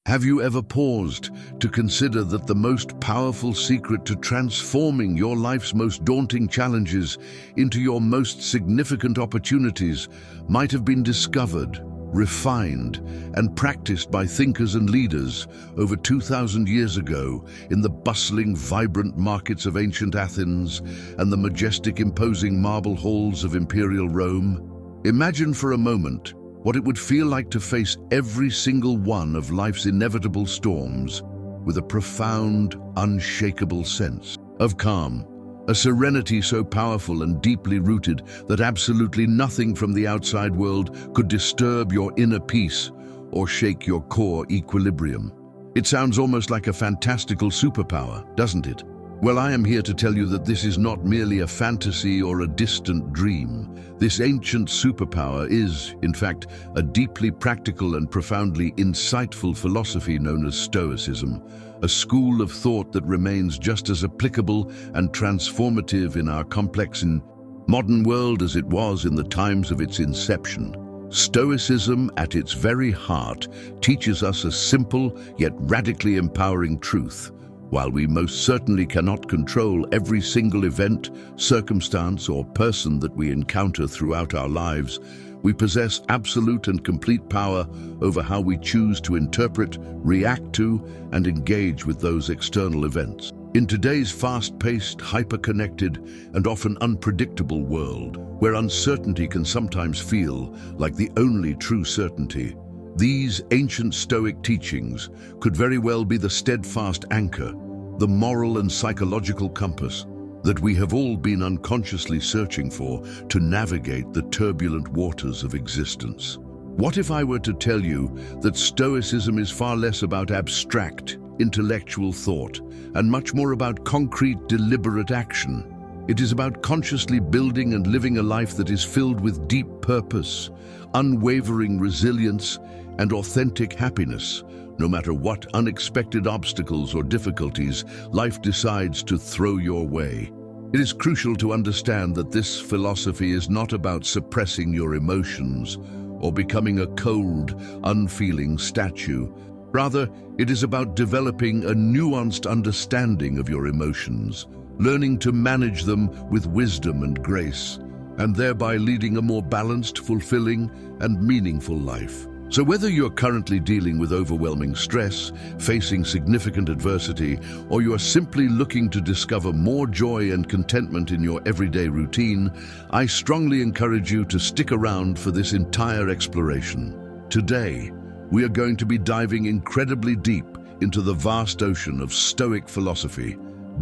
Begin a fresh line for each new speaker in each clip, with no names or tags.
Have you ever paused to consider that the most powerful secret to transforming your life's most daunting challenges into your most significant opportunities might have been discovered, refined, and practiced by thinkers and leaders over 2,000 years ago in the bustling, vibrant markets of ancient Athens and the majestic, imposing marble halls of imperial Rome? Imagine for a moment what it would feel like to face every single one of life's inevitable storms with a profound, unshakable sense of calm, a serenity so powerful and deeply rooted that absolutely nothing from the outside world could disturb your inner peace or shake your core equilibrium. It sounds almost like a fantastical superpower, doesn't it? Well, I am here to tell you that this is not merely a fantasy or a distant dream. This ancient superpower is, in fact, a deeply practical and profoundly insightful philosophy known as Stoicism, a school of thought that remains just as applicable and transformative in our complex and modern world as it was in the times of its inception. Stoicism, at its very heart, teaches us a simple yet radically empowering truth. While we most certainly cannot control every single event, circumstance, or person that we encounter throughout our lives, we possess absolute and complete power over how we choose to interpret, react to, and engage with those external events. In today's fast-paced, hyper-connected, and often unpredictable world, where uncertainty can sometimes feel like the only true certainty, these ancient Stoic teachings could very well be the steadfast anchor, the moral and psychological compass that we have all been unconsciously searching for to navigate the turbulent waters of existence. What if I were to tell you that Stoicism is far less about abstract, intellectual thought and much more about concrete, deliberate action? It is about consciously building and living a life that is filled with deep purpose, unwavering resilience, and authentic happiness, no matter what unexpected obstacles or difficulties life decides to throw your way. It is crucial to understand that this philosophy is not about suppressing your emotions or becoming a cold, unfeeling statue. Rather, it is about developing a nuanced understanding of your emotions, learning to manage them with wisdom and grace, and thereby leading a more balanced, fulfilling, and meaningful life. So whether you're currently dealing with overwhelming stress, facing significant adversity, or you are simply looking to discover more joy and contentment in your everyday routine, I strongly encourage you to stick around for this entire exploration. Today, we are going to be diving incredibly deep into the vast ocean of Stoic philosophy,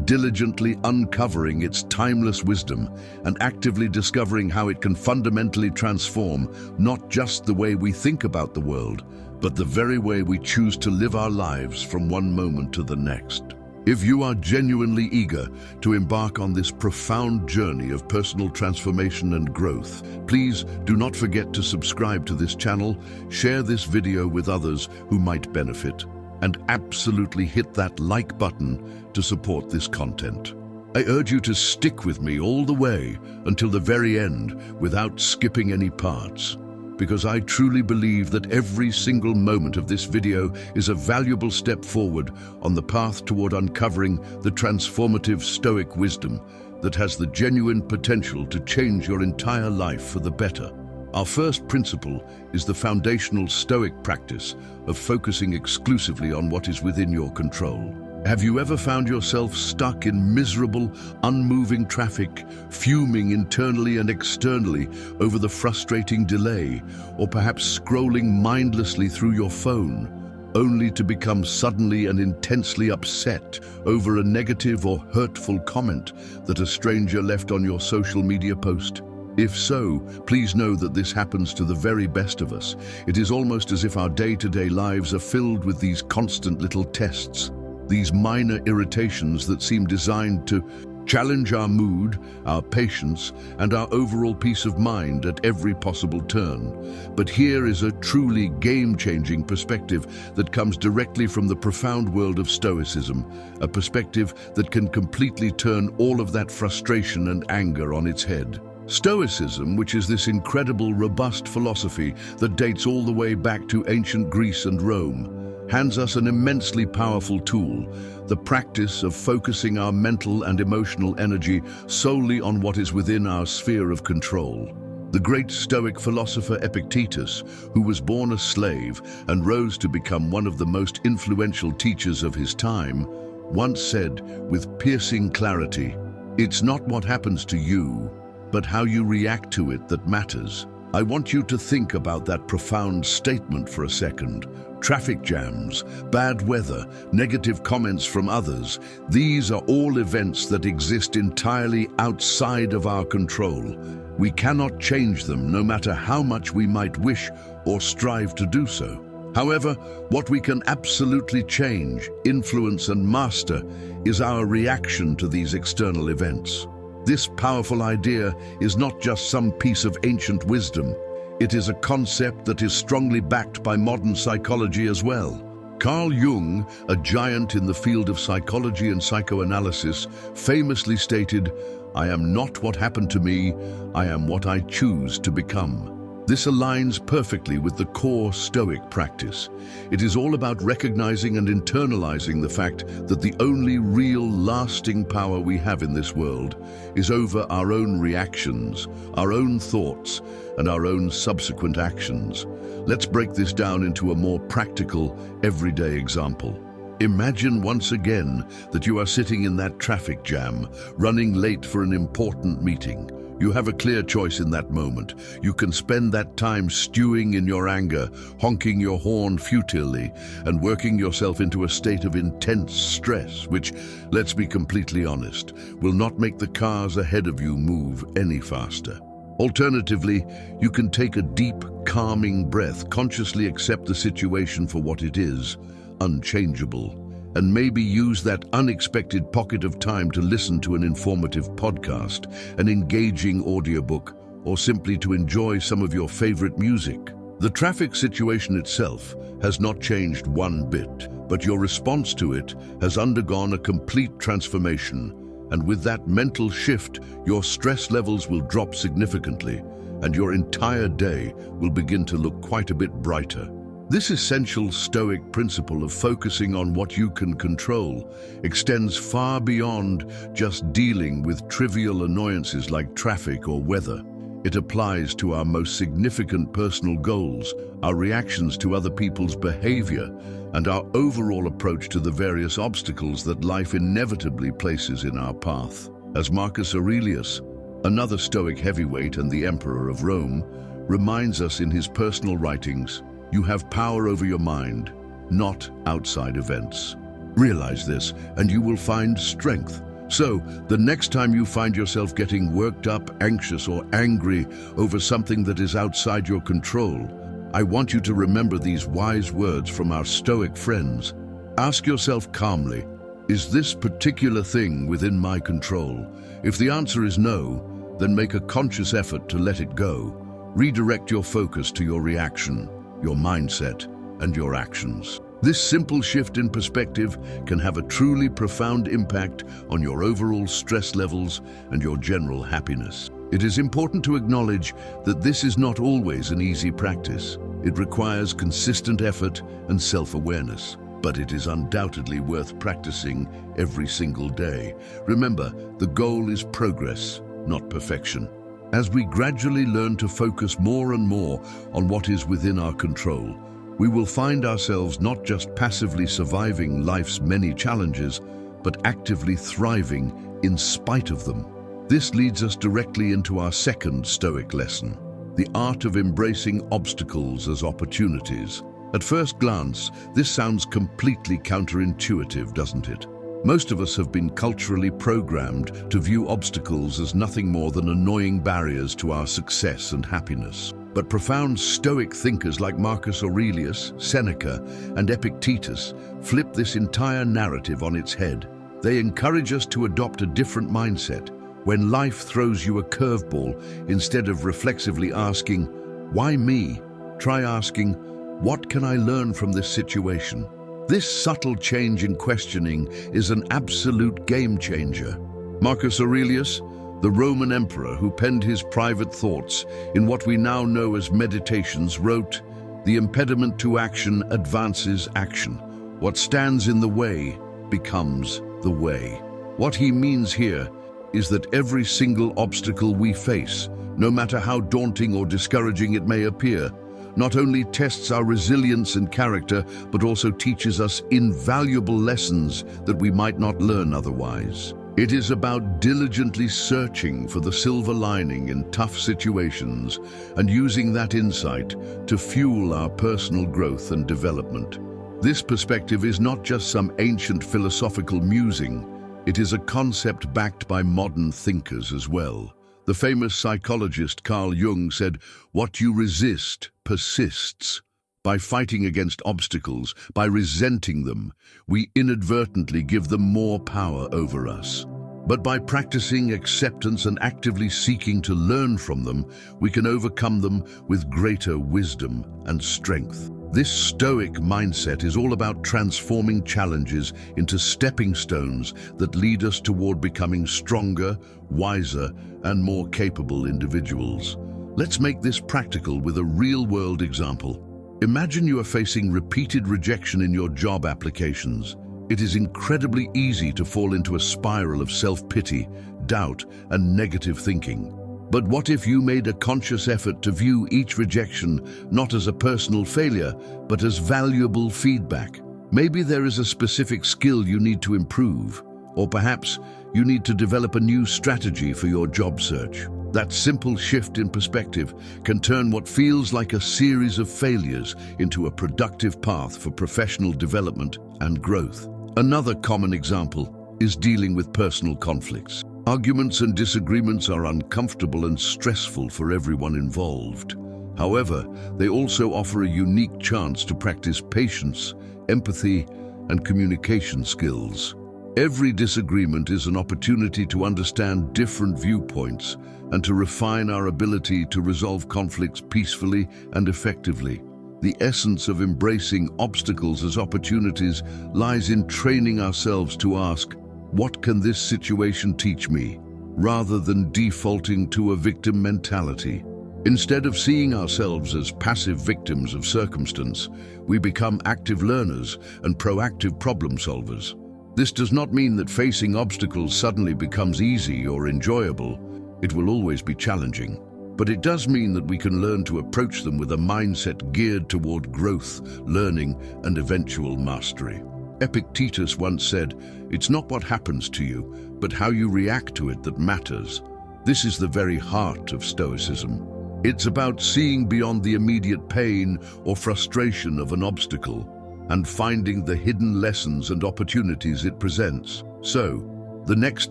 diligently uncovering its timeless wisdom and actively discovering how it can fundamentally transform not just the way we think about the world, but the very way we choose to live our lives from one moment to the next. If you are genuinely eager to embark on this profound journey of personal transformation and growth, please do not forget to subscribe to this channel, share this video with others who might benefit, and absolutely hit that like button to support this content. I urge you to stick with me all the way until the very end without skipping any parts, because I truly believe that every single moment of this video is a valuable step forward on the path toward uncovering the transformative Stoic wisdom that has the genuine potential to change your entire life for the better. Our first principle is the foundational Stoic practice of focusing exclusively on what is within your control. Have you ever found yourself stuck in miserable, unmoving traffic, fuming internally and externally over the frustrating delay, or perhaps scrolling mindlessly through your phone, only to become suddenly and intensely upset over a negative or hurtful comment that a stranger left on your social media post? If so, please know that this happens to the very best of us. It is almost as if our day-to-day lives are filled with these constant little tests, these minor irritations that seem designed to challenge our mood, our patience, and our overall peace of mind at every possible turn. But here is a truly game-changing perspective that comes directly from the profound world of Stoicism, a perspective that can completely turn all of that frustration and anger on its head. Stoicism, which is this incredible, robust philosophy that dates all the way back to ancient Greece and Rome, hands us an immensely powerful tool, the practice of focusing our mental and emotional energy solely on what is within our sphere of control. The great Stoic philosopher Epictetus, who was born a slave and rose to become one of the most influential teachers of his time, once said with piercing clarity, "It's not what happens to you, but how you react to it that matters." I want you to think about that profound statement for a second. Traffic jams, bad weather, negative comments from others, these are all events that exist entirely outside of our control. We cannot change them, no matter how much we might wish or strive to do so. However, what we can absolutely change, influence, and master is our reaction to these external events. This powerful idea is not just some piece of ancient wisdom. It is a concept that is strongly backed by modern psychology as well. Carl Jung, a giant in the field of psychology and psychoanalysis, famously stated, "I am not what happened to me, I am what I choose to become." This aligns perfectly with the core Stoic practice. It is all about recognizing and internalizing the fact that the only real lasting power we have in this world is over our own reactions, our own thoughts, and our own subsequent actions. Let's break this down into a more practical, everyday example. Imagine once again that you are sitting in that traffic jam, running late for an important meeting. You have a clear choice in that moment. You can spend that time stewing in your anger, honking your horn futilely, and working yourself into a state of intense stress, which, let's be completely honest, will not make the cars ahead of you move any faster. Alternatively, you can take a deep, calming breath, consciously accept the situation for what it is, unchangeable, and maybe use that unexpected pocket of time to listen to an informative podcast, an engaging audiobook, or simply to enjoy some of your favorite music. The traffic situation itself has not changed one bit, but your response to it has undergone a complete transformation. And with that mental shift, your stress levels will drop significantly, and your entire day will begin to look quite a bit brighter. This essential Stoic principle of focusing on what you can control extends far beyond just dealing with trivial annoyances like traffic or weather. It applies to our most significant personal goals, our reactions to other people's behavior, and our overall approach to the various obstacles that life inevitably places in our path. As Marcus Aurelius, another Stoic heavyweight and the Emperor of Rome, reminds us in his personal writings, you have power over your mind, not outside events. Realize this, and you will find strength. So, the next time you find yourself getting worked up, anxious, or angry over something that is outside your control, I want you to remember these wise words from our Stoic friends. Ask yourself calmly, is this particular thing within my control? If the answer is no, then make a conscious effort to let it go. Redirect your focus to your reaction, your mindset, and your actions. This simple shift in perspective can have a truly profound impact on your overall stress levels and your general happiness. It is important to acknowledge that this is not always an easy practice. It requires consistent effort and self-awareness, but it is undoubtedly worth practicing every single day. Remember, the goal is progress, not perfection. As we gradually learn to focus more and more on what is within our control, we will find ourselves not just passively surviving life's many challenges, but actively thriving in spite of them. This leads us directly into our second Stoic lesson, the art of embracing obstacles as opportunities. At first glance, this sounds completely counterintuitive, doesn't it? Most of us have been culturally programmed to view obstacles as nothing more than annoying barriers to our success and happiness. But profound Stoic thinkers like Marcus Aurelius, Seneca, and Epictetus flip this entire narrative on its head. They encourage us to adopt a different mindset. When life throws you a curveball, instead of reflexively asking, "Why me?" try asking, "What can I learn from this situation?" This subtle change in questioning is an absolute game changer. Marcus Aurelius, the Roman emperor who penned his private thoughts in what we now know as Meditations, wrote, The impediment to action advances action. What stands in the way becomes the way. What he means here is that every single obstacle we face, no matter how daunting or discouraging it may appear, not only tests our resilience and character, but also teaches us invaluable lessons that we might not learn otherwise. It is about diligently searching for the silver lining in tough situations and using that insight to fuel our personal growth and development. This perspective is not just some ancient philosophical musing. It is a concept backed by modern thinkers as well. The famous psychologist Carl Jung said, "What you resist persists." By fighting against obstacles, by resenting them, we inadvertently give them more power over us. But by practicing acceptance and actively seeking to learn from them, we can overcome them with greater wisdom and strength. This Stoic mindset is all about transforming challenges into stepping stones that lead us toward becoming stronger, wiser, and more capable individuals. Let's make this practical with a real-world example. Imagine you are facing repeated rejection in your job applications. It is incredibly easy to fall into a spiral of self-pity, doubt, and negative thinking. But what if you made a conscious effort to view each rejection not as a personal failure, but as valuable feedback? Maybe there is a specific skill you need to improve, or perhaps you need to develop a new strategy for your job search. That simple shift in perspective can turn what feels like a series of failures into a productive path for professional development and growth. Another common example is dealing with personal conflicts. Arguments and disagreements are uncomfortable and stressful for everyone involved. However, they also offer a unique chance to practice patience, empathy, and communication skills. Every disagreement is an opportunity to understand different viewpoints and to refine our ability to resolve conflicts peacefully and effectively. The essence of embracing obstacles as opportunities lies in training ourselves to ask, "What can this situation teach me?" rather than defaulting to a victim mentality. Instead of seeing ourselves as passive victims of circumstance, we become active learners and proactive problem solvers. This does not mean that facing obstacles suddenly becomes easy or enjoyable. It will always be challenging. But it does mean that we can learn to approach them with a mindset geared toward growth, learning, and eventual mastery. Epictetus once said, "It's not what happens to you, but how you react to it that matters." This is the very heart of Stoicism. It's about seeing beyond the immediate pain or frustration of an obstacle and finding the hidden lessons and opportunities it presents. So, the next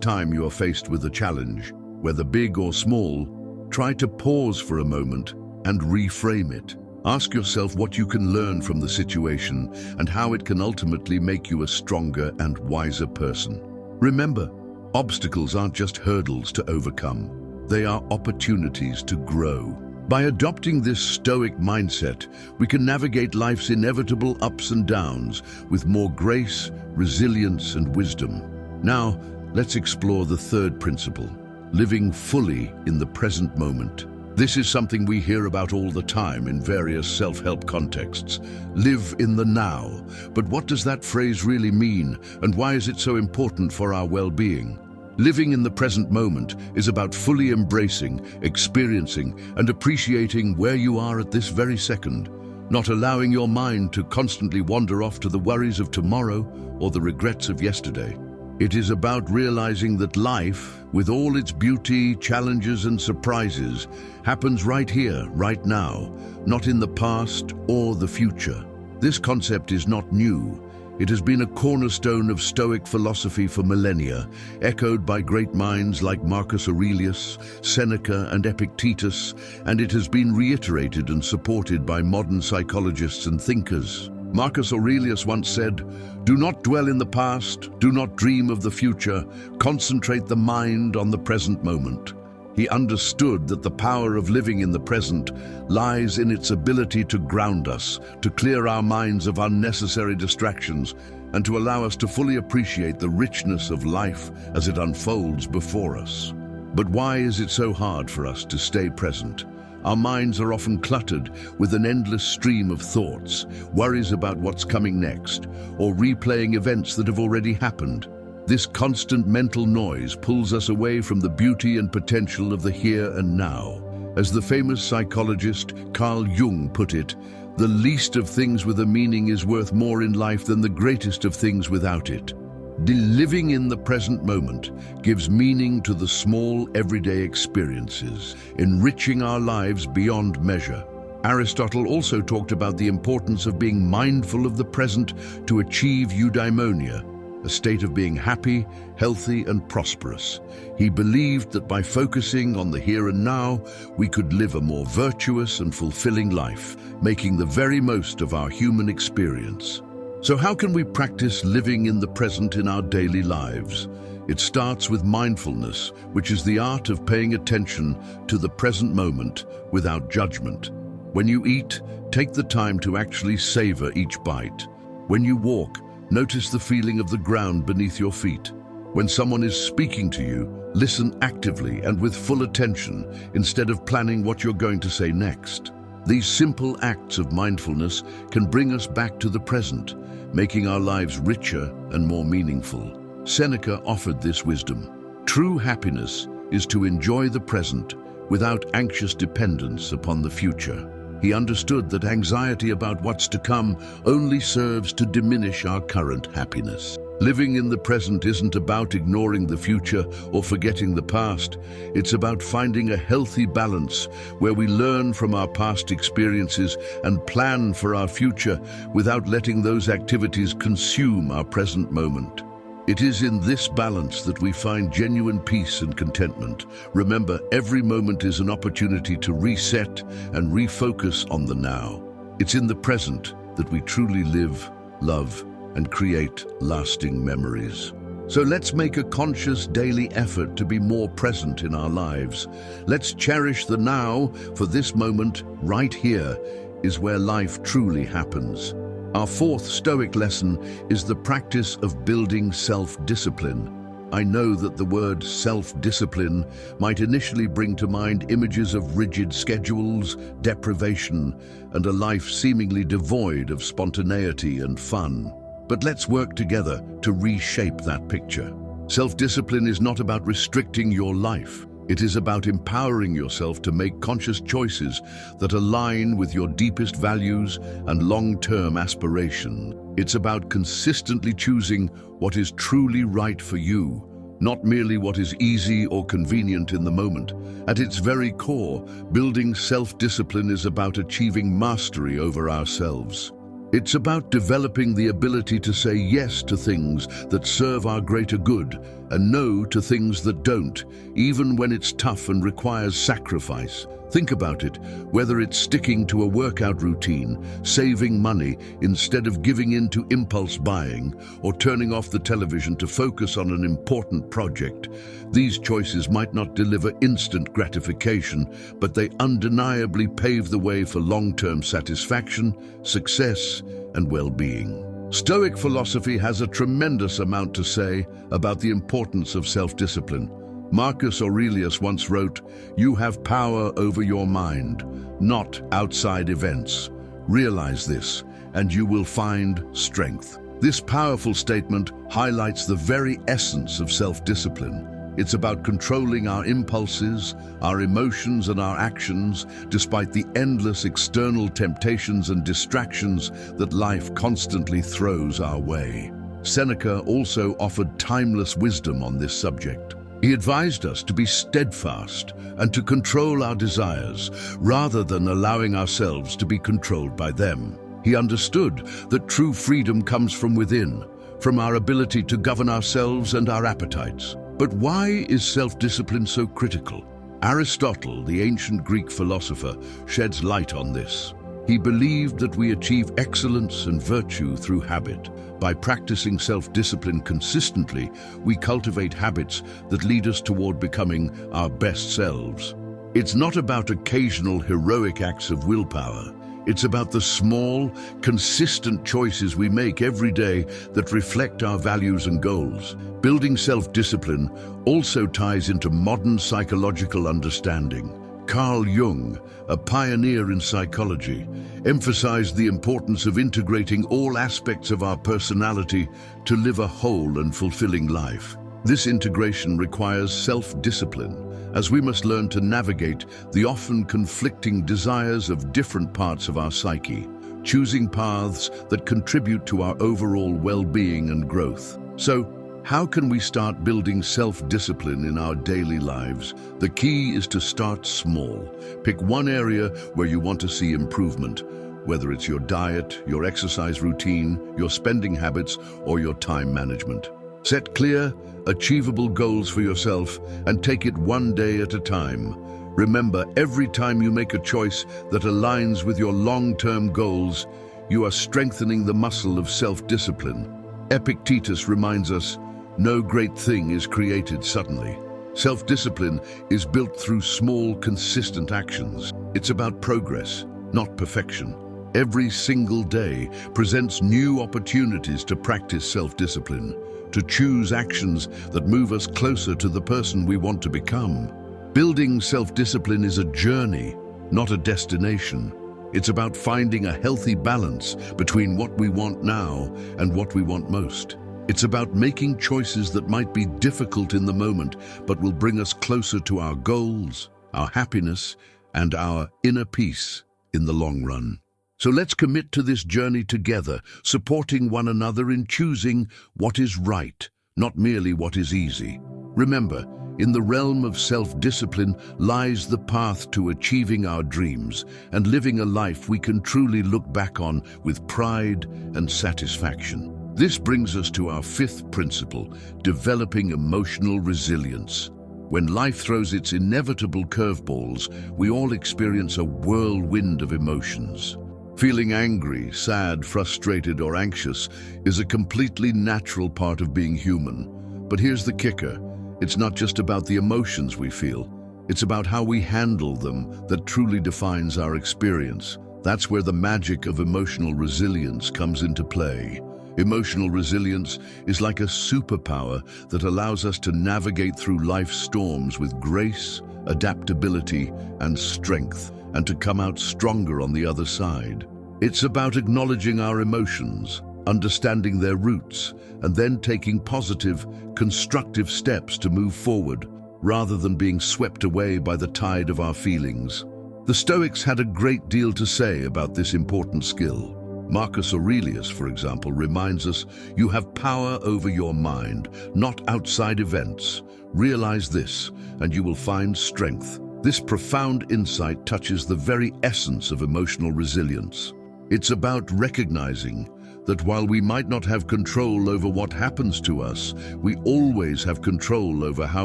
time you are faced with a challenge, whether big or small, try to pause for a moment and reframe it. Ask yourself what you can learn from the situation and how it can ultimately make you a stronger and wiser person. Remember, obstacles aren't just hurdles to overcome. They are opportunities to grow. By adopting this Stoic mindset, we can navigate life's inevitable ups and downs with more grace, resilience, and wisdom. Now, let's explore the third principle, living fully in the present moment. This is something we hear about all the time in various self-help contexts. Live in the now. But what does that phrase really mean, and why is it so important for our well-being? Living in the present moment is about fully embracing, experiencing, and appreciating where you are at this very second, not allowing your mind to constantly wander off to the worries of tomorrow or the regrets of yesterday. It is about realizing that life, with all its beauty, challenges, and surprises, happens right here, right now, not in the past or the future. This concept is not new. It has been a cornerstone of Stoic philosophy for millennia, echoed by great minds like Marcus Aurelius, Seneca, and Epictetus, and it has been reiterated and supported by modern psychologists and thinkers. Marcus Aurelius once said, "Do not dwell in the past, do not dream of the future, concentrate the mind on the present moment." He understood that the power of living in the present lies in its ability to ground us, to clear our minds of unnecessary distractions, and to allow us to fully appreciate the richness of life as it unfolds before us. But why is it so hard for us to stay present? Our minds are often cluttered with an endless stream of thoughts, worries about what's coming next, or replaying events that have already happened. This constant mental noise pulls us away from the beauty and potential of the here and now. As the famous psychologist Carl Jung put it, the least of things with a meaning is worth more in life than the greatest of things without it. Living in the present moment gives meaning to the small, everyday experiences, enriching our lives beyond measure. Aristotle also talked about the importance of being mindful of the present to achieve eudaimonia, a state of being happy, healthy, and prosperous. He believed that by focusing on the here and now, we could live a more virtuous and fulfilling life, making the very most of our human experience. So how can we practice living in the present in our daily lives? It starts with mindfulness, which is the art of paying attention to the present moment without judgment. When you eat, take the time to actually savor each bite. When you walk, notice the feeling of the ground beneath your feet. When someone is speaking to you, listen actively and with full attention instead of planning what you're going to say next. These simple acts of mindfulness can bring us back to the present, making our lives richer and more meaningful. Seneca offered this wisdom. True happiness is to enjoy the present without anxious dependence upon the future. He understood that anxiety about what's to come only serves to diminish our current happiness. Living in the present isn't about ignoring the future or forgetting the past. It's about finding a healthy balance where we learn from our past experiences and plan for our future without letting those activities consume our present moment. It is in this balance that we find genuine peace and contentment. Remember, every moment is an opportunity to reset and refocus on the now. It's in the present that we truly live, love, and create lasting memories. So let's make a conscious daily effort to be more present in our lives. Let's cherish the now, for this moment, right here, is where life truly happens. Our fourth Stoic lesson is the practice of building self-discipline. I know that the word self-discipline might initially bring to mind images of rigid schedules, deprivation, and a life seemingly devoid of spontaneity and fun. But let's work together to reshape that picture. Self-discipline is not about restricting your life. It is about empowering yourself to make conscious choices that align with your deepest values and long-term aspiration. It's about consistently choosing what is truly right for you, not merely what is easy or convenient in the moment. At its very core, building self-discipline is about achieving mastery over ourselves. It's about developing the ability to say yes to things that serve our greater good and no to things that don't, even when it's tough and requires sacrifice. Think about it, whether it's sticking to a workout routine, saving money instead of giving in to impulse buying, or turning off the television to focus on an important project. These choices might not deliver instant gratification, but they undeniably pave the way for long-term satisfaction, success, and well-being. Stoic philosophy has a tremendous amount to say about the importance of self-discipline. Marcus Aurelius once wrote, "You have power over your mind, not outside events. Realize this, and you will find strength." This powerful statement highlights the very essence of self-discipline. It's about controlling our impulses, our emotions, and our actions, despite the endless external temptations and distractions that life constantly throws our way. Seneca also offered timeless wisdom on this subject. He advised us to be steadfast and to control our desires, rather than allowing ourselves to be controlled by them. He understood that true freedom comes from within, from our ability to govern ourselves and our appetites. But why is self-discipline so critical? Aristotle, the ancient Greek philosopher, sheds light on this. He believed that we achieve excellence and virtue through habit. By practicing self-discipline consistently, we cultivate habits that lead us toward becoming our best selves. It's not about occasional heroic acts of willpower. It's about the small, consistent choices we make every day that reflect our values and goals. Building self-discipline also ties into modern psychological understanding. Carl Jung, a pioneer in psychology, emphasized the importance of integrating all aspects of our personality to live a whole and fulfilling life. This integration requires self-discipline, as we must learn to navigate the often conflicting desires of different parts of our psyche, choosing paths that contribute to our overall well-being and growth. So, how can we start building self-discipline in our daily lives? The key is to start small. Pick one area where you want to see improvement, whether it's your diet, your exercise routine, your spending habits, or your time management. Set clear, achievable goals for yourself and take it one day at a time. Remember, every time you make a choice that aligns with your long-term goals, you are strengthening the muscle of self-discipline. Epictetus reminds us, no great thing is created suddenly. Self-discipline is built through small, consistent actions. It's about progress, not perfection. Every single day presents new opportunities to practice self-discipline, to choose actions that move us closer to the person we want to become. Building self-discipline is a journey, not a destination. It's about finding a healthy balance between what we want now and what we want most. It's about making choices that might be difficult in the moment, but will bring us closer to our goals, our happiness, and our inner peace in the long run. So let's commit to this journey together, supporting one another in choosing what is right, not merely what is easy. Remember, in the realm of self-discipline lies the path to achieving our dreams and living a life we can truly look back on with pride and satisfaction. This brings us to our fifth principle, developing emotional resilience. When life throws its inevitable curveballs, we all experience a whirlwind of emotions. Feeling angry, sad, frustrated, or anxious is a completely natural part of being human. But here's the kicker. It's not just about the emotions we feel. It's about how we handle them that truly defines our experience. That's where the magic of emotional resilience comes into play. Emotional resilience is like a superpower that allows us to navigate through life's storms with grace, adaptability, and strength, and to come out stronger on the other side. It's about acknowledging our emotions, understanding their roots, and then taking positive, constructive steps to move forward, rather than being swept away by the tide of our feelings. The Stoics had a great deal to say about this important skill. Marcus Aurelius, for example, reminds us, you have power over your mind, not outside events. Realize this, and you will find strength. This profound insight touches the very essence of emotional resilience. It's about recognizing that while we might not have control over what happens to us, we always have control over how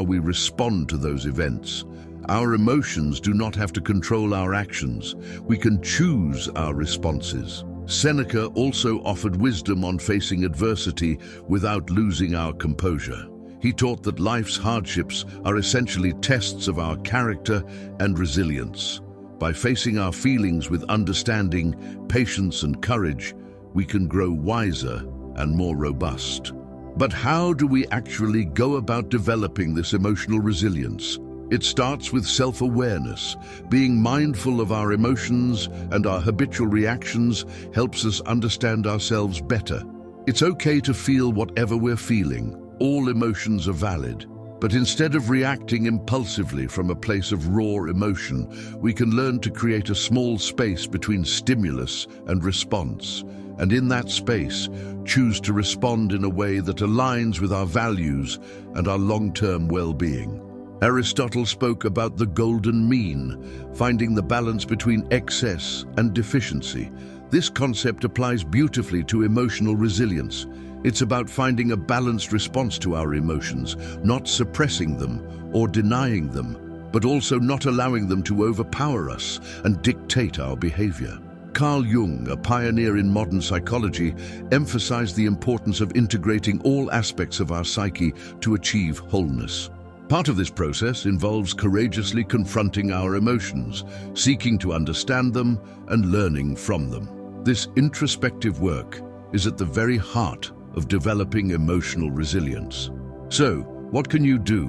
we respond to those events. Our emotions do not have to control our actions. We can choose our responses. Seneca also offered wisdom on facing adversity without losing our composure. He taught that life's hardships are essentially tests of our character and resilience. By facing our feelings with understanding, patience, and courage, we can grow wiser and more robust. But how do we actually go about developing this emotional resilience? It starts with self-awareness. Being mindful of our emotions and our habitual reactions helps us understand ourselves better. It's okay to feel whatever we're feeling. All emotions are valid. But instead of reacting impulsively from a place of raw emotion, we can learn to create a small space between stimulus and response. And in that space, choose to respond in a way that aligns with our values and our long-term well-being. Aristotle spoke about the golden mean, finding the balance between excess and deficiency. This concept applies beautifully to emotional resilience. It's about finding a balanced response to our emotions, not suppressing them or denying them, but also not allowing them to overpower us and dictate our behavior. Carl Jung, a pioneer in modern psychology, emphasized the importance of integrating all aspects of our psyche to achieve wholeness. Part of this process involves courageously confronting our emotions, seeking to understand them and learning from them. This introspective work is at the very heart of developing emotional resilience. So, what can you do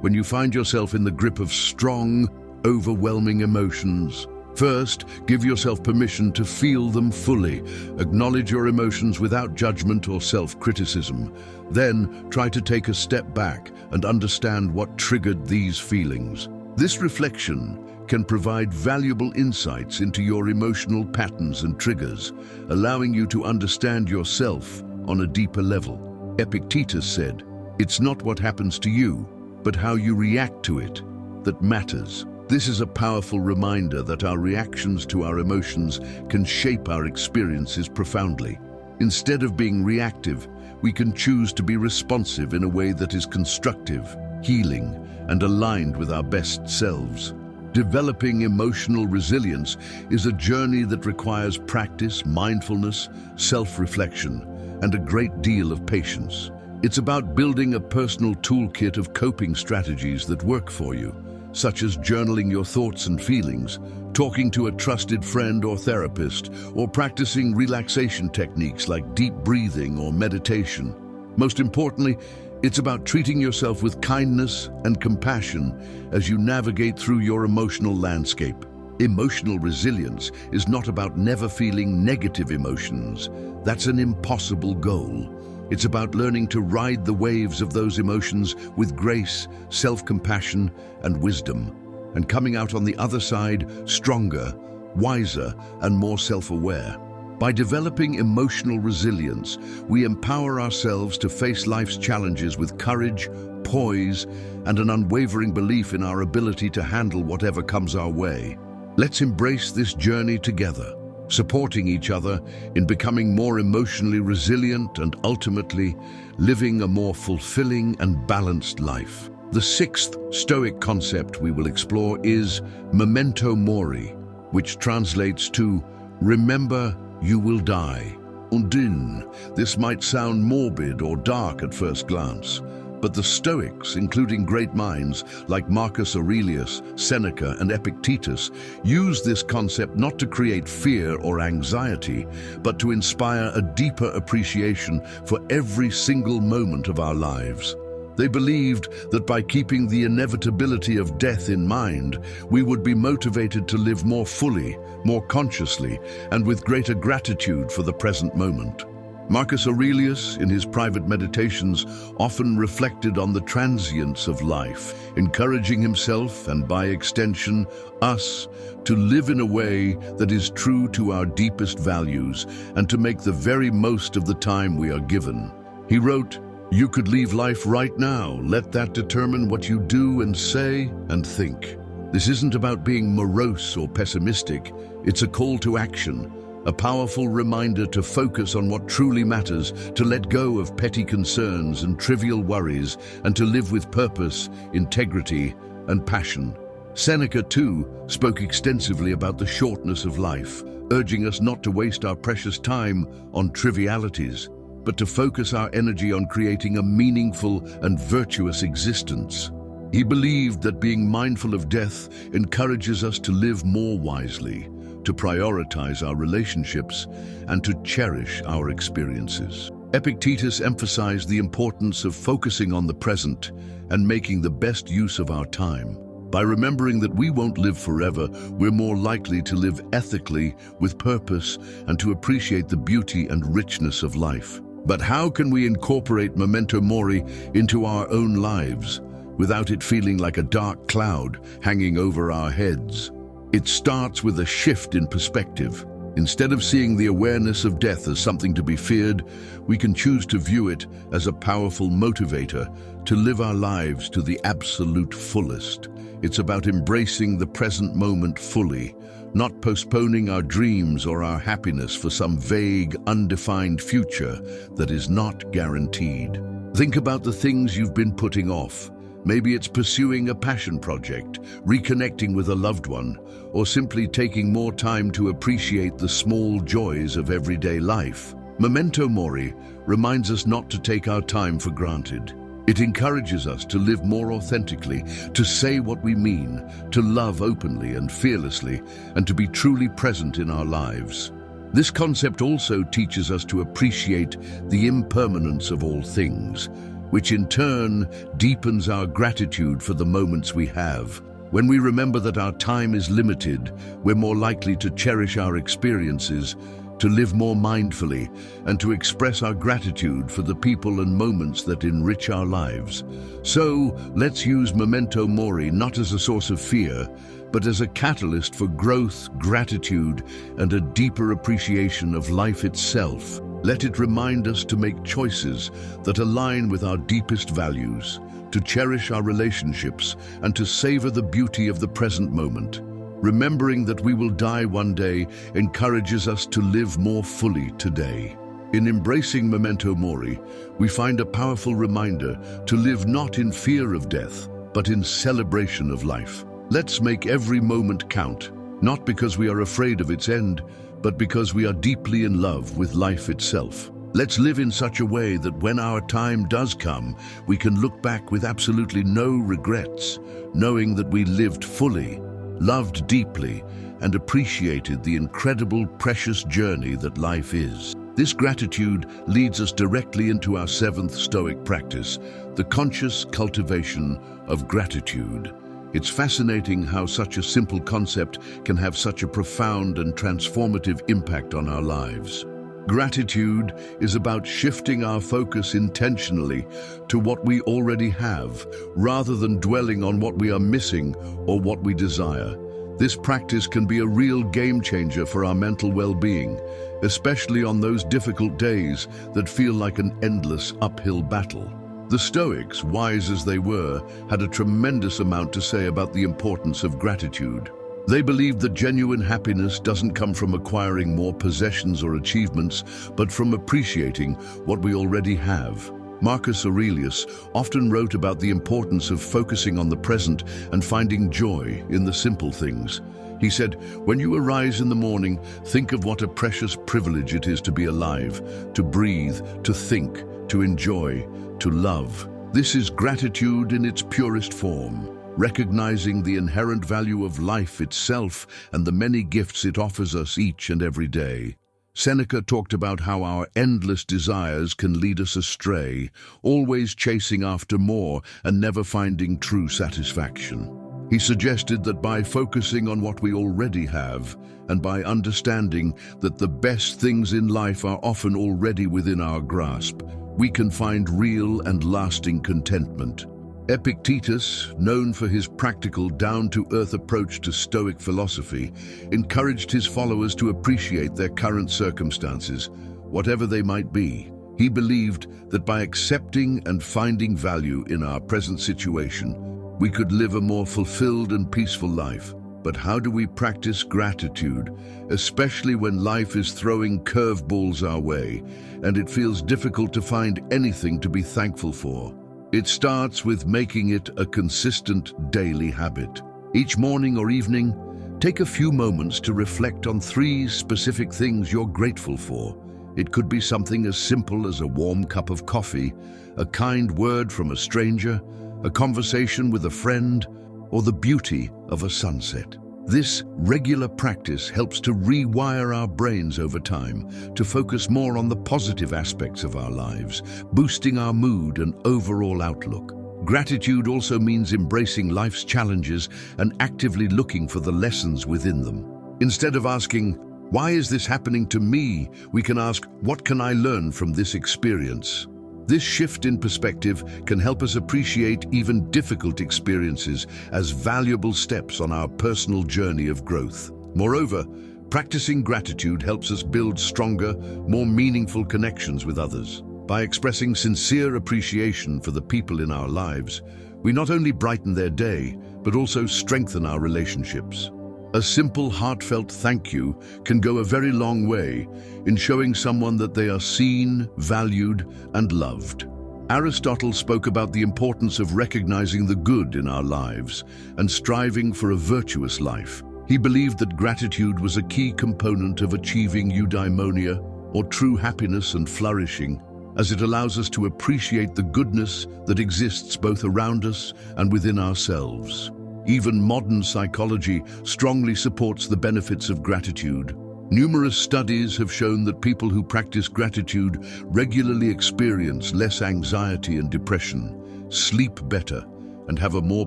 when you find yourself in the grip of strong, overwhelming emotions. First, give yourself permission to feel them fully. Acknowledge your emotions without judgment or self-criticism. Then, try to take a step back and understand what triggered these feelings. This reflection can provide valuable insights into your emotional patterns and triggers, allowing you to understand yourself on a deeper level. Epictetus said, "It's not what happens to you, but how you react to it that matters." This is a powerful reminder that our reactions to our emotions can shape our experiences profoundly. Instead of being reactive, we can choose to be responsive in a way that is constructive, healing, and aligned with our best selves. Developing emotional resilience is a journey that requires practice, mindfulness, self-reflection, and a great deal of patience. It's about building a personal toolkit of coping strategies that work for you, such as journaling your thoughts and feelings, talking to a trusted friend or therapist, or practicing relaxation techniques like deep breathing or meditation. Most importantly, it's about treating yourself with kindness and compassion as you navigate through your emotional landscape. Emotional resilience is not about never feeling negative emotions. That's an impossible goal. It's about learning to ride the waves of those emotions with grace, self-compassion, and wisdom, and coming out on the other side stronger, wiser, and more self-aware. By developing emotional resilience, we empower ourselves to face life's challenges with courage, poise, and an unwavering belief in our ability to handle whatever comes our way. Let's embrace this journey together, supporting each other in becoming more emotionally resilient and ultimately living a more fulfilling and balanced life. The sixth Stoic concept we will explore is memento mori, which translates to remember you will die. Daunting. This might sound morbid or dark at first glance, but the Stoics, including great minds like Marcus Aurelius, Seneca, and Epictetus, used this concept not to create fear or anxiety, but to inspire a deeper appreciation for every single moment of our lives. They believed that by keeping the inevitability of death in mind, we would be motivated to live more fully, more consciously, and with greater gratitude for the present moment. Marcus Aurelius, in his private meditations, often reflected on the transience of life, encouraging himself, and by extension, us, to live in a way that is true to our deepest values and to make the very most of the time we are given. He wrote, "You could leave life right now. Let that determine what you do and say and think." This isn't about being morose or pessimistic. It's a call to action, a powerful reminder to focus on what truly matters, to let go of petty concerns and trivial worries, and to live with purpose, integrity, and passion. Seneca, too, spoke extensively about the shortness of life, urging us not to waste our precious time on trivialities, but to focus our energy on creating a meaningful and virtuous existence. He believed that being mindful of death encourages us to live more wisely, to prioritize our relationships, and to cherish our experiences. Epictetus emphasized the importance of focusing on the present and making the best use of our time. By remembering that we won't live forever, we're more likely to live ethically, with purpose, and to appreciate the beauty and richness of life. But how can we incorporate memento mori into our own lives without it feeling like a dark cloud hanging over our heads? It starts with a shift in perspective. Instead of seeing the awareness of death as something to be feared, we can choose to view it as a powerful motivator to live our lives to the absolute fullest. It's about embracing the present moment fully, not postponing our dreams or our happiness for some vague, undefined future that is not guaranteed. Think about the things you've been putting off. Maybe it's pursuing a passion project, reconnecting with a loved one, or simply taking more time to appreciate the small joys of everyday life. Memento mori reminds us not to take our time for granted. It encourages us to live more authentically, to say what we mean, to love openly and fearlessly, and to be truly present in our lives. This concept also teaches us to appreciate the impermanence of all things, which in turn deepens our gratitude for the moments we have. When we remember that our time is limited, we're more likely to cherish our experiences, to live more mindfully, and to express our gratitude for the people and moments that enrich our lives. So, let's use memento mori not as a source of fear, but as a catalyst for growth, gratitude, and a deeper appreciation of life itself. Let it remind us to make choices that align with our deepest values, to cherish our relationships, and to savor the beauty of the present moment. Remembering that we will die one day encourages us to live more fully today. In embracing memento mori, we find a powerful reminder to live not in fear of death, but in celebration of life. Let's make every moment count, not because we are afraid of its end, but because we are deeply in love with life itself. Let's live in such a way that when our time does come, we can look back with absolutely no regrets, knowing that we lived fully, loved deeply, and appreciated the incredible, precious journey that life is. This gratitude leads us directly into our seventh Stoic practice, the conscious cultivation of gratitude. It's fascinating how such a simple concept can have such a profound and transformative impact on our lives. Gratitude is about shifting our focus intentionally to what we already have, rather than dwelling on what we are missing or what we desire. This practice can be a real game changer for our mental well-being, especially on those difficult days that feel like an endless uphill battle. The Stoics, wise as they were, had a tremendous amount to say about the importance of gratitude. They believed that genuine happiness doesn't come from acquiring more possessions or achievements, but from appreciating what we already have. Marcus Aurelius often wrote about the importance of focusing on the present and finding joy in the simple things. He said, "When you arise in the morning, think of what a precious privilege it is to be alive, to breathe, to think, to enjoy, to love." This is gratitude in its purest form, recognizing the inherent value of life itself and the many gifts it offers us each and every day. Seneca talked about how our endless desires can lead us astray, always chasing after more and never finding true satisfaction. He suggested that by focusing on what we already have, and by understanding that the best things in life are often already within our grasp, we can find real and lasting contentment. Epictetus, known for his practical, down-to-earth approach to Stoic philosophy, encouraged his followers to appreciate their current circumstances, whatever they might be. He believed that by accepting and finding value in our present situation, we could live a more fulfilled and peaceful life. But how do we practice gratitude, especially when life is throwing curveballs our way, and it feels difficult to find anything to be thankful for? It starts with making it a consistent daily habit. Each morning or evening, take a few moments to reflect on 3 specific things you're grateful for. It could be something as simple as a warm cup of coffee, a kind word from a stranger, a conversation with a friend, or the beauty of a sunset. This regular practice helps to rewire our brains over time to focus more on the positive aspects of our lives, boosting our mood and overall outlook. Gratitude also means embracing life's challenges and actively looking for the lessons within them. Instead of asking, "Why is this happening to me?" we can ask, "What can I learn from this experience?" This shift in perspective can help us appreciate even difficult experiences as valuable steps on our personal journey of growth. Moreover, practicing gratitude helps us build stronger, more meaningful connections with others. By expressing sincere appreciation for the people in our lives, we not only brighten their day, but also strengthen our relationships. A simple, heartfelt thank you can go a very long way in showing someone that they are seen, valued, and loved. Aristotle spoke about the importance of recognizing the good in our lives and striving for a virtuous life. He believed that gratitude was a key component of achieving eudaimonia, or true happiness and flourishing, as it allows us to appreciate the goodness that exists both around us and within ourselves. Even modern psychology strongly supports the benefits of gratitude. Numerous studies have shown that people who practice gratitude regularly experience less anxiety and depression, sleep better, and have a more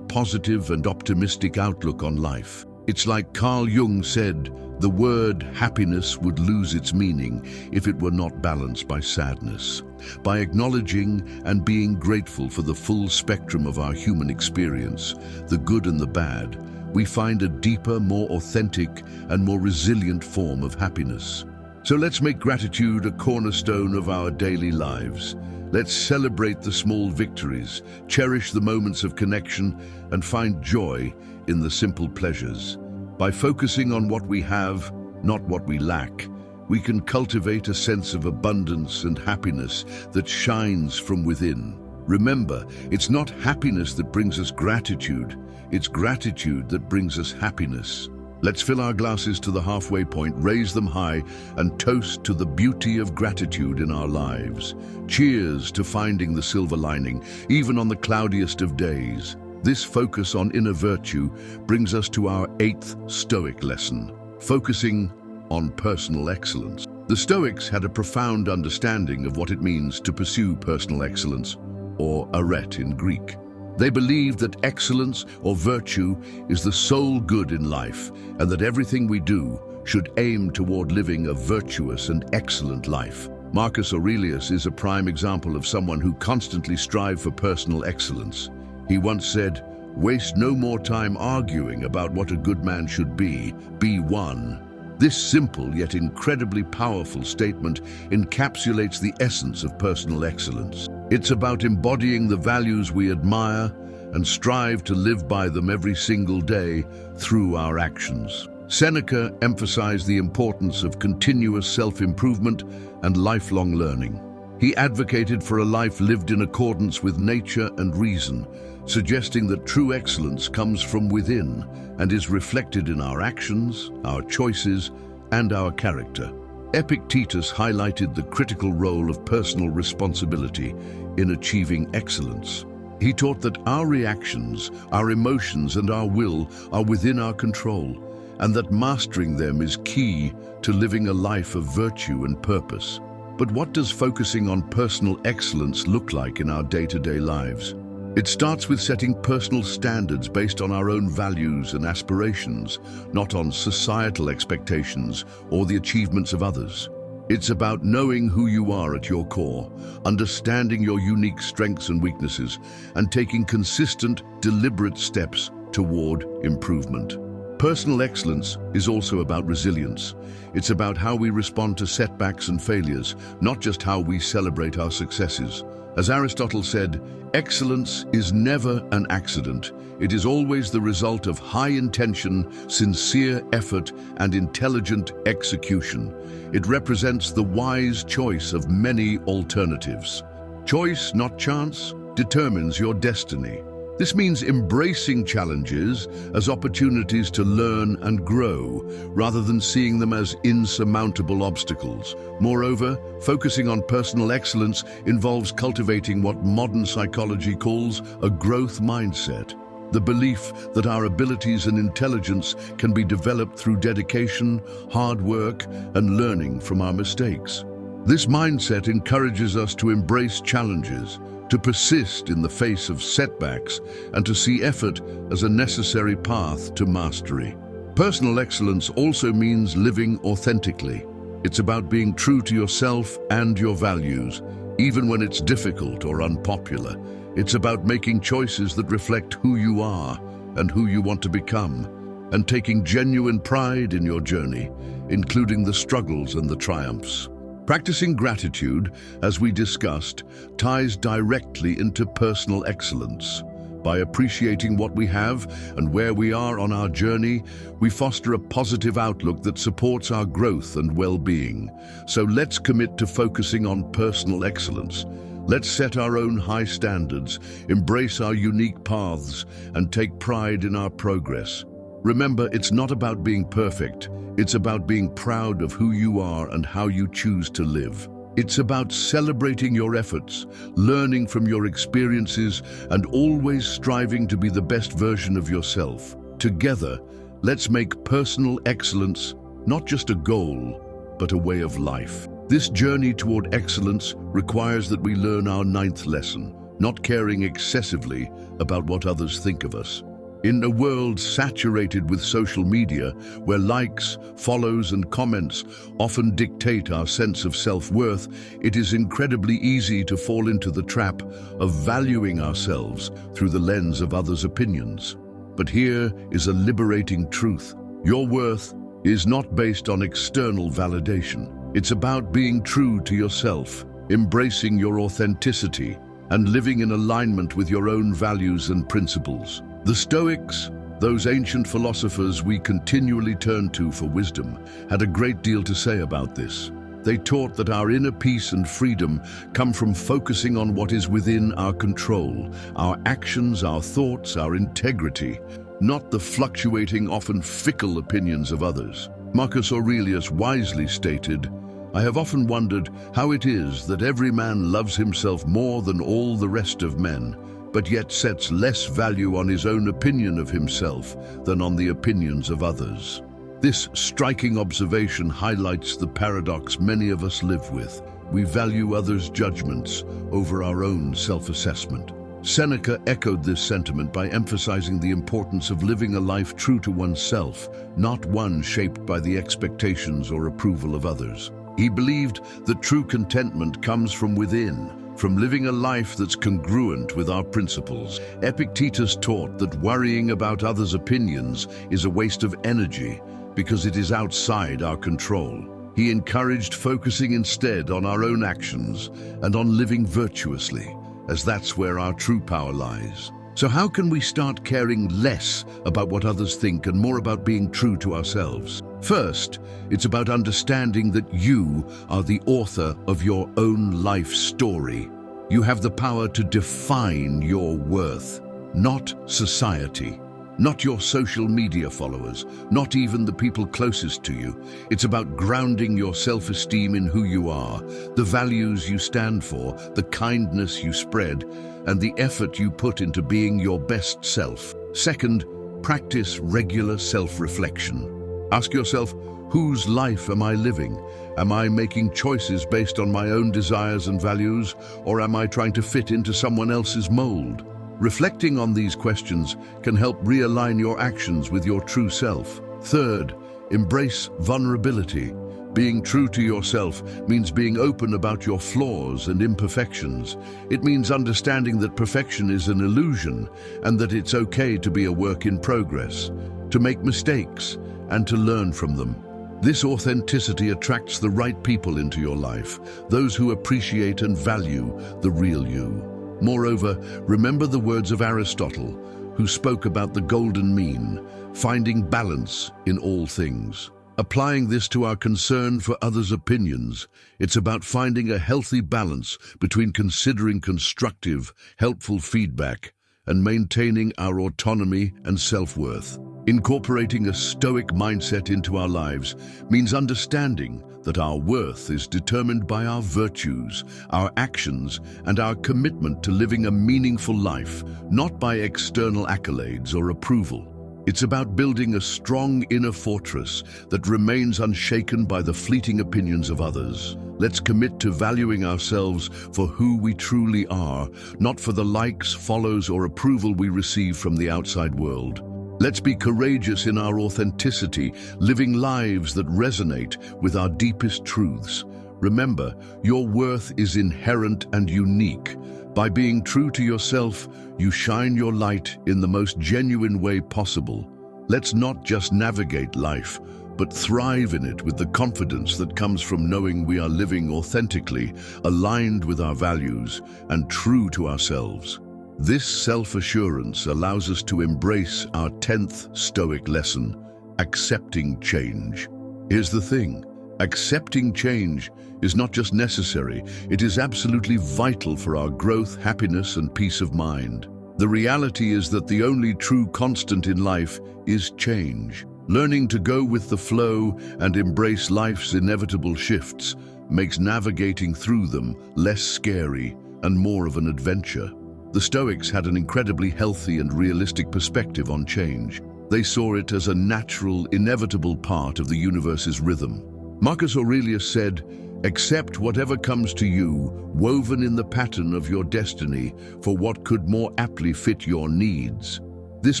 positive and optimistic outlook on life. It's like Carl Jung said, the word happiness would lose its meaning if it were not balanced by sadness. By acknowledging and being grateful for the full spectrum of our human experience, the good and the bad, we find a deeper, more authentic, and more resilient form of happiness. So let's make gratitude a cornerstone of our daily lives. Let's celebrate the small victories, cherish the moments of connection, and find joy in the simple pleasures. By focusing on what we have, not what we lack, we can cultivate a sense of abundance and happiness that shines from within. Remember, it's not happiness that brings us gratitude, it's gratitude that brings us happiness. Let's fill our glasses to the halfway point, raise them high, and toast to the beauty of gratitude in our lives. Cheers to finding the silver lining, even on the cloudiest of days. This focus on inner virtue brings us to our 8th Stoic lesson, focusing on personal excellence. The Stoics had a profound understanding of what it means to pursue personal excellence, or arete in Greek. They believed that excellence or virtue is the sole good in life, and that everything we do should aim toward living a virtuous and excellent life. Marcus Aurelius is a prime example of someone who constantly strived for personal excellence. He once said, "Waste no more time arguing about what a good man should be one." This simple yet incredibly powerful statement encapsulates the essence of personal excellence. It's about embodying the values we admire and strive to live by them every single day through our actions. Seneca emphasized the importance of continuous self-improvement and lifelong learning. He advocated for a life lived in accordance with nature and reason, suggesting that true excellence comes from within and is reflected in our actions, our choices, and our character. Epictetus highlighted the critical role of personal responsibility in achieving excellence. He taught that our reactions, our emotions, and our will are within our control, and that mastering them is key to living a life of virtue and purpose. But what does focusing on personal excellence look like in our day-to-day lives? It starts with setting personal standards based on our own values and aspirations, not on societal expectations or the achievements of others. It's about knowing who you are at your core, understanding your unique strengths and weaknesses, and taking consistent, deliberate steps toward improvement. Personal excellence is also about resilience. It's about how we respond to setbacks and failures, not just how we celebrate our successes. As Aristotle said, excellence is never an accident. It is always the result of high intention, sincere effort, and intelligent execution. It represents the wise choice of many alternatives. Choice, not chance, determines your destiny. This means embracing challenges as opportunities to learn and grow, rather than seeing them as insurmountable obstacles. Moreover, focusing on personal excellence involves cultivating what modern psychology calls a growth mindset. The belief that our abilities and intelligence can be developed through dedication, hard work, and learning from our mistakes. This mindset encourages us to embrace challenges, to persist in the face of setbacks, and to see effort as a necessary path to mastery. Personal excellence also means living authentically. It's about being true to yourself and your values, even when it's difficult or unpopular. It's about making choices that reflect who you are and who you want to become, and taking genuine pride in your journey, including the struggles and the triumphs. Practicing gratitude, as we discussed, ties directly into personal excellence. By appreciating what we have and where we are on our journey, we foster a positive outlook that supports our growth and well-being. So let's commit to focusing on personal excellence. Let's set our own high standards, embrace our unique paths, and take pride in our progress. Remember, it's not about being perfect. It's about being proud of who you are and how you choose to live. It's about celebrating your efforts, learning from your experiences, and always striving to be the best version of yourself. Together, let's make personal excellence not just a goal, but a way of life. This journey toward excellence requires that we learn our 9th lesson, not caring excessively about what others think of us. In a world saturated with social media, where likes, follows, and comments often dictate our sense of self-worth, it is incredibly easy to fall into the trap of valuing ourselves through the lens of others' opinions. But here is a liberating truth. Your worth is not based on external validation. It's about being true to yourself, embracing your authenticity, and living in alignment with your own values and principles. The Stoics, those ancient philosophers we continually turn to for wisdom, had a great deal to say about this. They taught that our inner peace and freedom come from focusing on what is within our control, our actions, our thoughts, our integrity, not the fluctuating, often fickle opinions of others. Marcus Aurelius wisely stated, "I have often wondered how it is that every man loves himself more than all the rest of men, but yet sets less value on his own opinion of himself than on the opinions of others." This striking observation highlights the paradox many of us live with. We value others' judgments over our own self-assessment. Seneca echoed this sentiment by emphasizing the importance of living a life true to oneself, not one shaped by the expectations or approval of others. He believed that true contentment comes from within, from living a life that's congruent with our principles. Epictetus taught that worrying about others' opinions is a waste of energy because it is outside our control. He encouraged focusing instead on our own actions and on living virtuously, as that's where our true power lies. So how can we start caring less about what others think and more about being true to ourselves? First, it's about understanding that you are the author of your own life story. You have the power to define your worth, not society, not your social media followers, not even the people closest to you. It's about grounding your self-esteem in who you are, the values you stand for, the kindness you spread, and the effort you put into being your best self. Second, practice regular self-reflection. Ask yourself, whose life am I living? Am I making choices based on my own desires and values, or am I trying to fit into someone else's mold? Reflecting on these questions can help realign your actions with your true self. Third, embrace vulnerability. Being true to yourself means being open about your flaws and imperfections. It means understanding that perfection is an illusion and that it's okay to be a work in progress, to make mistakes, and to learn from them. This authenticity attracts the right people into your life, those who appreciate and value the real you. Moreover, remember the words of Aristotle, who spoke about the golden mean, finding balance in all things. Applying this to our concern for others' opinions, it's about finding a healthy balance between considering constructive, helpful feedback and maintaining our autonomy and self-worth. Incorporating a Stoic mindset into our lives means understanding that our worth is determined by our virtues, our actions, and our commitment to living a meaningful life, not by external accolades or approval. It's about building a strong inner fortress that remains unshaken by the fleeting opinions of others. Let's commit to valuing ourselves for who we truly are, not for the likes, follows, or approval we receive from the outside world. Let's be courageous in our authenticity, living lives that resonate with our deepest truths. Remember, your worth is inherent and unique. By being true to yourself, you shine your light in the most genuine way possible. Let's not just navigate life, but thrive in it with the confidence that comes from knowing we are living authentically, aligned with our values, and true to ourselves. This self-assurance allows us to embrace our 10th Stoic lesson, accepting change. Here's the thing, accepting change is not just necessary, it is absolutely vital for our growth, happiness, and peace of mind. The reality is that the only true constant in life is change. Learning to go with the flow and embrace life's inevitable shifts makes navigating through them less scary and more of an adventure. The Stoics had an incredibly healthy and realistic perspective on change. They saw it as a natural, inevitable part of the universe's rhythm. Marcus Aurelius said, Accept whatever comes to you, woven in the pattern of your destiny for what could more aptly fit your needs. This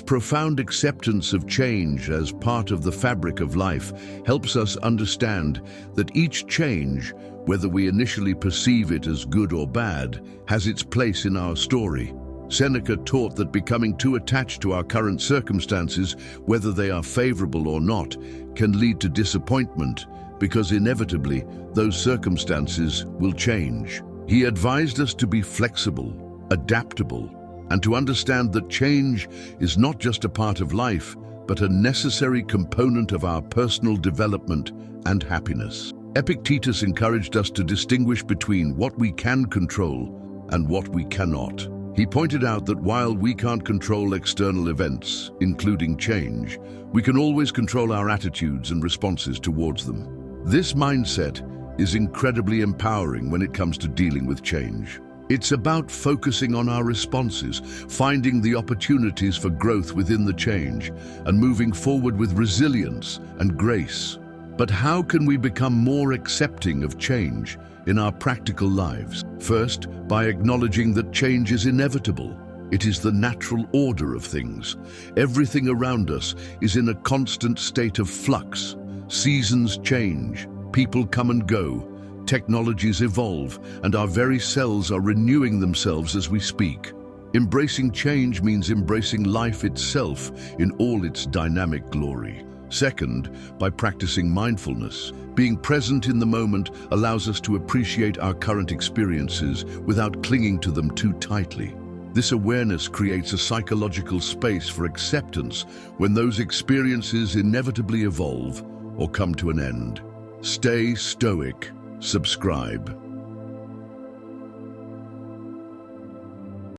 profound acceptance of change as part of the fabric of life helps us understand that each change, whether we initially perceive it as good or bad, has its place in our story. Seneca taught that becoming too attached to our current circumstances, whether they are favorable or not, can lead to disappointment, because inevitably those circumstances will change. He advised us to be flexible, adaptable, and to understand that change is not just a part of life, but a necessary component of our personal development and happiness. Epictetus encouraged us to distinguish between what we can control and what we cannot. He pointed out that while we can't control external events, including change, we can always control our attitudes and responses towards them. This mindset is incredibly empowering when it comes to dealing with change. It's about focusing on our responses, finding the opportunities for growth within the change, and moving forward with resilience and grace. But how can we become more accepting of change in our practical lives? First, by acknowledging that change is inevitable. It is the natural order of things. Everything around us is in a constant state of flux. Seasons change, people come and go, technologies evolve, and our very cells are renewing themselves as we speak. Embracing change means embracing life itself in all its dynamic glory. Second, by practicing mindfulness. Being present in the moment allows us to appreciate our current experiences without clinging to them too tightly. This awareness creates a psychological space for acceptance when those experiences inevitably evolve or come to an end. Stay stoic. Subscribe.